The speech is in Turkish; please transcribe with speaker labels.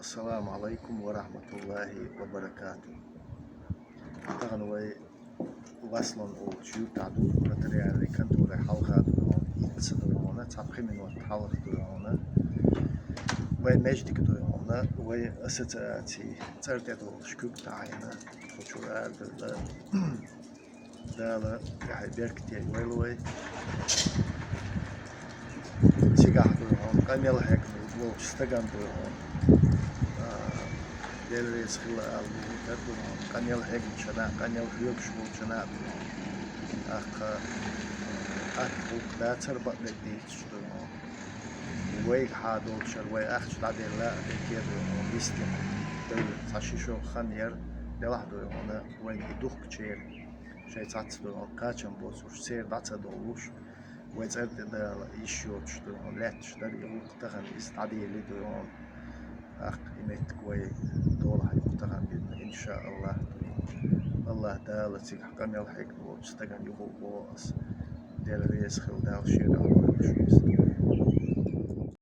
Speaker 1: Assalamu alaikum wa rahmatullahi wa barakatuh. طبعا وي وصلا وجود تعدو ماتريال اللي كنت ولا حلقة يتصدرونه تابخي من وقت حلقة درونه وي مجدك درونه وي أستاتي ترتدو شكوك تعينا فشورال دالا كحي بيركتي ويلوي سيقاح درونه قميل هيك نقول استقام درونه Deliriz hıla aldı, terbiyon, kanyal hegin çana, kanyal hıyok şubul çana, bu da terbat bekliyor işte. Vay hadol şer, vay ahç tadilla, bekliyor onu listim. Taşı şu xanyer, delahdo onu, vay giduk çer, şey tatlı onu kaçan bozur, ser datsa doluş. Vay zerde de iş yok işte, onu let işte, yıllık tahan istadiyeli de onu. إمت كوي دول هاي متغنبين إن شاء الله الله تعالى تيجي حقا يلحق وتستجن يبوء بوس ديال ريس خل دال شيء